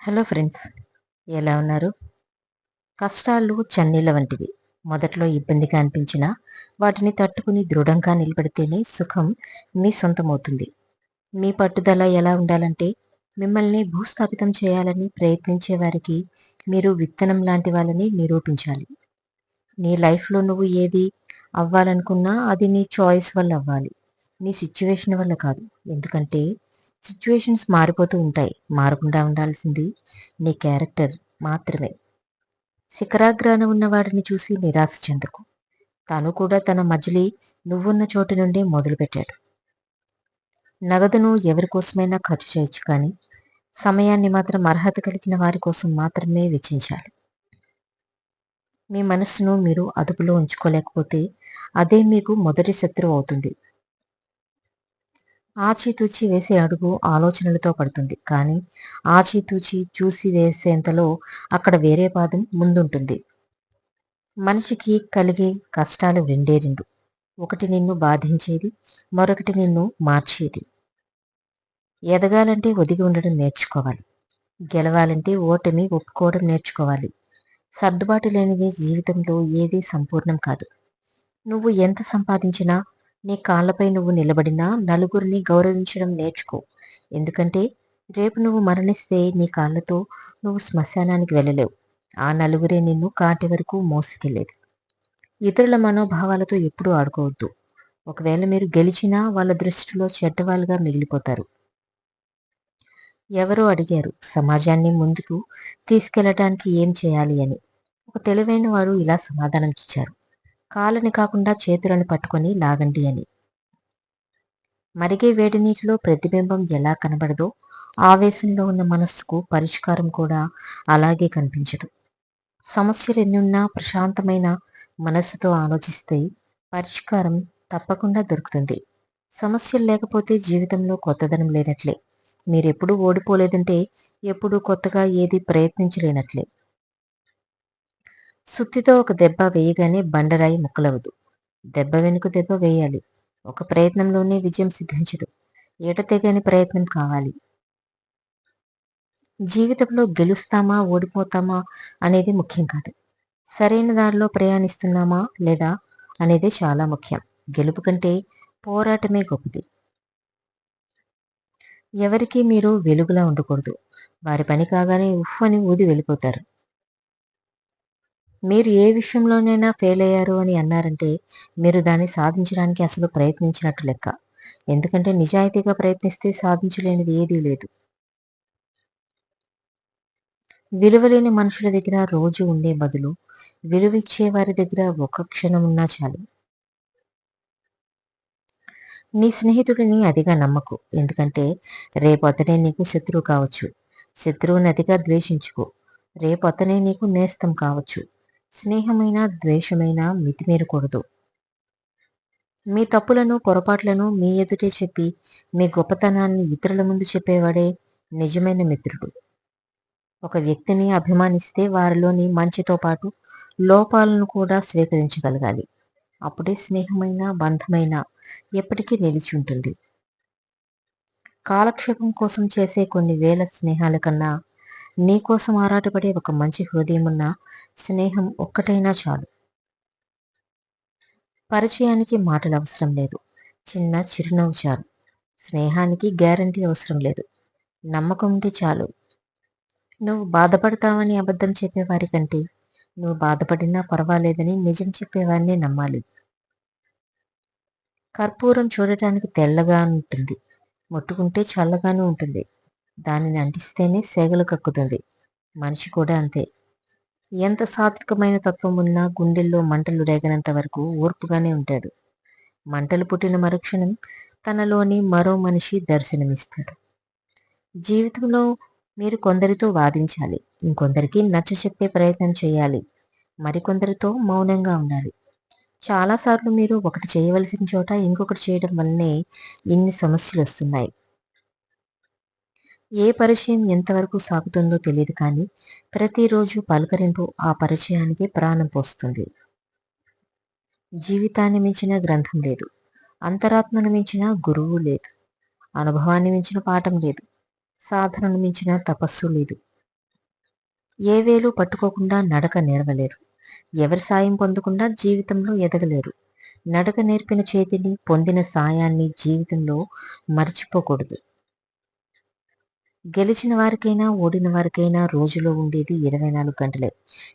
Hello friends, ఎలా ఉన్నారు? కష్టాలు చన్నీళ్ళ వంటివి. మొదట్లో ఇబ్బందిగా అనిపించినా వాటిని తట్టుకుని దృఢంగా నిలబడితేనే సుఖం మీ సొంతమవుతుంది. మీ పట్టుదల ఎలా ఉండాలంటే మిమ్మల్ని భూస్థాపితం చేయాలని ప్రయత్నించే వారికి మీరు విత్తనం లాంటి వాళ్ళని నిరూపించాలి. నీ లైఫ్‌లో నువ్వు ఏది అవ్వాలనుకున్నా అది నీ చాయిస్ వల్ల అవ్వాలి. నీ సిట్యుయేషన్ వల్ల కాదు. ఎందుకంటే సిట్యుయేషన్స్ మారిపోతూ ఉంటాయి. మారకుండా ఉండాల్సింది నీ క్యారెక్టర్ మాత్రమే. శిఖరాగ్రాన ఉన్నవాడిని చూసి నిరాశ చెందకు. తను కూడా తన మజిలీ నువ్వున్న చోటు నుండే మొదలుపెట్టాడు. నగదును ఎవరి కోసమైనా ఖర్చు చేయొచ్చు కానీ సమయాన్ని మాత్రం అర్హత కలిగిన వారి కోసం మాత్రమే వెచ్చించాలి. మీ మనస్సును మీరు అదుపులో ఉంచుకోలేకపోతే అదే మీకు మొదటి శత్రువు అవుతుంది. ఆచితూచి వేసే అడుగు ఆలోచనలతో పడుతుంది. కానీ ఆచితూచి చూసి వేసేంతలో అక్కడ వేరే పాదం ముందుంటుంది. మనిషికి కలిగే కష్టాలు రెండే రెండు. ఒకటి నిన్ను బాధించేది, మరొకటి నిన్ను మార్చేది. ఎదగాలంటే ఒదిగి ఉండడం నేర్చుకోవాలి. గెలవాలంటే ఓటమి ఒప్పుకోవడం నేర్చుకోవాలి. సర్దుబాటు లేనిదే జీవితంలో ఏదీ సంపూర్ణం కాదు. నువ్వు ఎంత సంపాదించినా, నీ కాళ్ళపై నువ్వు నిలబడినా నలుగురిని గౌరవించడం నేర్చుకో. ఎందుకంటే రేపు నువ్వు మరణిస్తే నీ కాళ్ళతో నువ్వు శ్మశానానికి వెళ్ళలేవు. ఆ నలుగురే నిన్ను కాటి వరకు మోసుకెళ్ళేది. ఇతరుల మనోభావాలతో ఎప్పుడూ ఆడుకోవద్దు. ఒకవేళ మీరు గెలిచినా వాళ్ళ దృష్టిలో చెడ్డవాళ్ళుగా మిగిలిపోతారు. ఎవరో అడిగారు సమాజాన్ని ముందుకు తీసుకెళ్లడానికి ఏం చేయాలి అని. ఒక తెలివైన వారు ఇలా సమాధానం ఇచ్చారు: కాళ్ళని కాకుండా చేతులను పట్టుకొని లాగండి అని. మరిగే వేడి నీటిలో ప్రతిబింబం ఎలా కనబడదో ఆవేశంలో ఉన్న మనస్సుకు పరిష్కారం కూడా అలాగే కనిపించదు. సమస్యలు ఎన్నున్నా ప్రశాంతమైన మనస్సుతో ఆలోచిస్తే పరిష్కారం తప్పకుండా దొరుకుతుంది. సమస్యలు లేకపోతే జీవితంలో కొత్తదనం లేనట్లే. మీరెప్పుడూ ఓడిపోలేదంటే ఎప్పుడూ కొత్తగా ఏది ప్రయత్నించలేనట్లే. సుత్తితో ఒక దెబ్బ వేయగానే బండరాయి ముక్కలవదు. దెబ్బ వెనుక దెబ్బ వేయాలి. ఒక ప్రయత్నంలోనే విజయం సిద్ధించదు. ఎడతెగని ప్రయత్నం కావాలి. జీవితంలో గెలుస్తామా ఓడిపోతామా అనేది ముఖ్యం కాదు. సరైన దారిలో ప్రయాణిస్తున్నామా లేదా అనేది చాలా ముఖ్యం. గెలుపు కంటే పోరాటమే గొప్పది. ఎవరికీ మీరు వెలుగులా ఉండకూడదు. వారి పని కాగానే ఉఫ్ అని ఊది వెళ్ళిపోతారు. మీరు ఏ విషయంలోనైనా ఫెయిల్ అయ్యారు అని అన్నారంటే మీరు దాన్ని సాధించడానికి అసలు ప్రయత్నించినట్టు లెక్క. ఎందుకంటే నిజాయితీగా ప్రయత్నిస్తే సాధించలేనిది ఏదీ లేదు. విలువలేని మనుషుల దగ్గర రోజు ఉండే బదులు విలువిచ్చే వారి దగ్గర ఒక్క క్షణం ఉన్నా చాలు. నీ స్నేహితుడిని అతిగా నమ్మకు. ఎందుకంటే రేపు అతనే నీకు శత్రువు కావచ్చు. శత్రువుని అతిగా ద్వేషించుకో. రేపు అతనే నీకు నేస్తం కావచ్చు. స్నేహమైన ద్వేషమైన మితిమీరకూడదు. మీ తప్పులను పొరపాట్లను మీ ఎదుటే చెప్పి మీ గొప్పతనాన్ని ఇతరుల ముందు చెప్పేవాడే నిజమైన మిత్రుడు. ఒక వ్యక్తిని అభిమానిస్తే వారిలోని మంచితో పాటు లోపాలను కూడా స్వీకరించగలగాలి. అప్పుడే స్నేహమైన బంధమైన ఎప్పటికీ నిలిచి ఉంటుంది. కాలక్షేపం కోసం చేసే కొన్ని వేల స్నేహాల కన్నా నీ కోసం ఆరాటపడే ఒక మంచి హృదయం ఉన్న స్నేహం ఒక్కటైనా చాలు. పరిచయానికి మాటలు అవసరం లేదు. చిన్న చిరునవ్వు చాలు. స్నేహానికి గ్యారంటీ అవసరం లేదు. నమ్మకం ఉంటే చాలు. నువ్వు బాధపడతావని అబద్ధం చెప్పేవారి కంటే నువ్వు బాధపడినా పర్వాలేదని నిజం చెప్పేవారినే నమ్మాలి. కర్పూరం చూడటానికి తెల్లగా ఉంటుంది. ముట్టుకుంటే చల్లగానూ ఉంటుంది. దానిని అంటిస్తేనే సెగలు కక్కుతుంది. మనిషి కూడా అంతే. ఎంత సాత్వికమైన తత్వం ఉన్నా గుండెల్లో మంటలు రేగనంత వరకు ఓర్పుగానే ఉంటాడు. మంటలు పుట్టిన మరుక్షణం తనలోని మరో మనిషి దర్శనమిస్తాడు. జీవితంలో మీరు కొందరితో వాదించాలి. ఇంకొందరికి నచ్చచెప్పే ప్రయత్నం చేయాలి. మరికొందరితో మౌనంగా ఉండాలి. చాలాసార్లు మీరు ఒకటి చేయవలసిన చోట ఇంకొకటి చేయడం వల్లనే ఇన్ని సమస్యలు వస్తున్నాయి. ఏ పరిచయం ఎంతవరకు సాగుతుందో తెలియదు కానీ ప్రతిరోజు పలకరింపు ఆ పరిచయానికి ప్రాణం పోస్తుంది. జీవితాన్ని మించిన గ్రంథం లేదు. అంతరాత్మను మించిన గురువు లేదు. అనుభవాన్ని మించిన పాఠం లేదు. సాధనను మించిన తపస్సు లేదు. ఏ వేలు పట్టుకోకుండా నడక నేర్వలేరు. ఎవరి సాయం పొందకుండా జీవితంలో ఎదగలేరు. నడక నేర్పిన చేతిని, పొందిన సాయాన్ని జీవితంలో మర్చిపోకూడదు. గెలిచిన వారికైనా, ఓడిన వారికైనా రోజులో ఉండేది 24 గంటలే.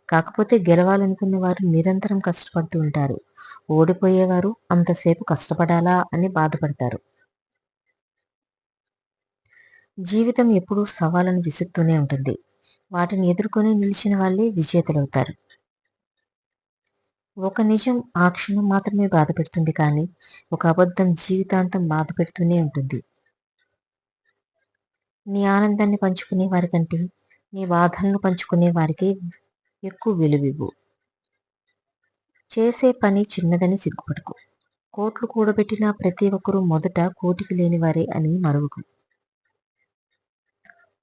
కాకపోతే గెలవాలనుకున్న వారు నిరంతరం కష్టపడుతూ ఉంటారు. ఓడిపోయేవారు అంతసేపు కష్టపడాలా అని బాధపడతారు. జీవితం ఎప్పుడూ సవాళ్ళను విసురుతూనే ఉంటుంది. వాటిని ఎదుర్కొని నిలిచిన వాళ్ళే విజేతలవుతారు. ఒక నిజం ఆ క్షణం మాత్రమే బాధపెడుతుంది కానీ, ఒక అబద్ధం జీవితాంతం బాధపెడుతూనే ఉంటుంది. నీ ఆనందాన్ని పంచుకునే వారికంటే, నీ బాధలను పంచుకునే వారికి ఎక్కువ విలువివ్వు. చేసే పని చిన్నదని సిగ్గుపడకు. కోట్లు కూడబెట్టిన ప్రతి ఒక్కరూ మొదట కోటికి లేనివారే అని మరువకు.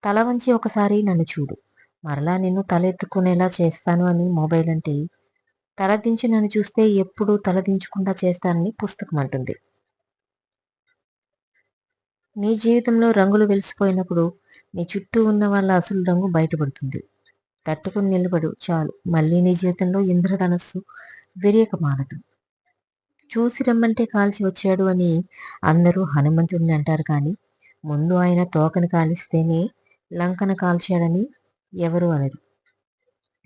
తల వంచి ఒకసారి నన్ను చూడు, మరలా నిన్ను తలెత్తుకునేలా చేస్తాను అని మొబైల్ అంటే, తలదించి నన్ను చూస్తే ఎప్పుడూ తలదించకుండా చేస్తానని పుస్తకం అంటుంది. నీ జీవితంలో రంగులు వెలిసిపోయినప్పుడు నీ చుట్టూ ఉన్న వాళ్ళ అసలు రంగు బయటపడుతుంది. తట్టుకుని నిలబడు చాలు, మళ్ళీ నీ జీవితంలో ఇంద్రధనస్సు విరియక మానదు. చూసి రమ్మంటే కాల్చి వచ్చాడు అని అందరూ హనుమంతుడిని అంటారు కానీ, ముందు ఆయన తోకను కాలిస్తేనే లంకను కాల్చాడని ఎవరు అనరు.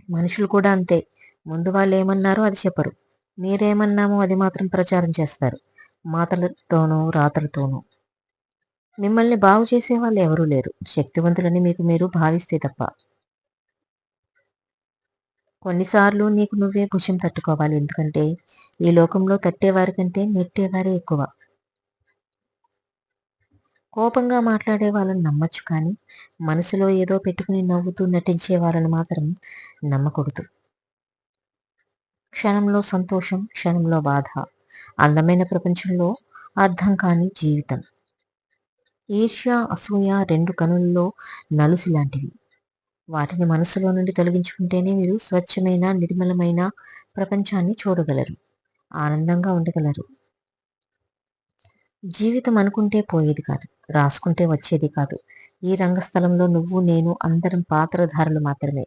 మనుషులు కూడా అంతే. ముందు వాళ్ళు ఏమన్నారో అది చెప్పరు. మీరేమన్నామో అది మాత్రం ప్రచారం చేస్తారు. మాటలతోనూ రాతలతోనూ. మిమ్మల్ని బాగు చేసే వాళ్ళు ఎవరూ లేరు, శక్తివంతులని మీకు మీరు భావిస్తే తప్ప. కొన్నిసార్లు నీకు నువ్వే భుజం తట్టుకోవాలి. ఎందుకంటే ఈ లోకంలో తట్టేవారి కంటే నెట్టేవారే ఎక్కువ. కోపంగా మాట్లాడే వాళ్ళని నమ్మొచ్చు కానీ, మనసులో ఏదో పెట్టుకుని నవ్వుతూ నటించే వాళ్ళని మాత్రం నమ్మకూడదు. క్షణంలో సంతోషం, క్షణంలో బాధ. అందమైన ప్రపంచంలో అర్థం కాని జీవితం. ఈర్ష్య, అసూయ 2 కనులలో నలుసు లాంటివి. వాటిని మనసులో నుండి తొలగించుకుంటేనే మీరు స్వచ్ఛమైన, నిర్మలమైన ప్రపంచాన్ని చూడగలరు. ఆనందంగా ఉండగలరు. జీవితం అనుకుంటే పోయేది కాదు, రాసుకుంటే వచ్చేది కాదు. ఈ రంగస్థలంలో నువ్వు, నేను అందరం పాత్రధారులు మాత్రమే.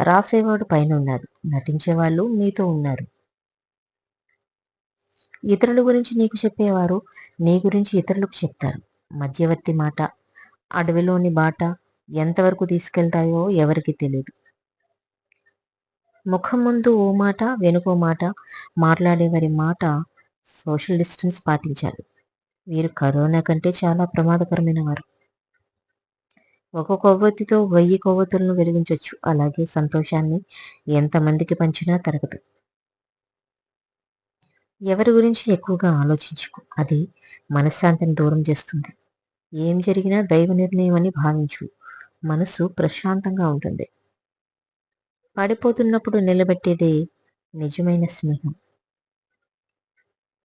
రాసేవాడు పైన ఉన్నాడు, నటించేవాళ్ళు నీతో ఉన్నారు. ఇతరుల గురించి నీకు చెప్పేవారు నీ గురించి ఇతరులకు చెప్తారు. మధ్యవర్తి మాట, అడవిలోని బాట ఎంతవరకు తీసుకెళ్తాయో ఎవరికి తెలియదు. ముఖం ముందు ఓ మాట, వెనుకో మాట మాట్లాడేవారి మాట సోషల్ డిస్టెన్స్ పాటించాలి. వీరు కరోనా కంటే చాలా ప్రమాదకరమైన వారు. ఒక కొవ్వొత్తితో 1000 కొవ్వొత్తులను వెలిగించవచ్చు. అలాగే సంతోషాన్ని ఎంతమందికి పంచినా తరగదు. ఎవరి గురించి ఎక్కువగా ఆలోచించుకో, అది మనశ్శాంతిని దూరం చేస్తుంది. ఏం జరిగినా దైవ నిర్ణయం అని భావించు, మనసు ప్రశాంతంగా ఉంటుంది. పడిపోతున్నప్పుడు నిలబెట్టేదే నిజమైన స్నేహం.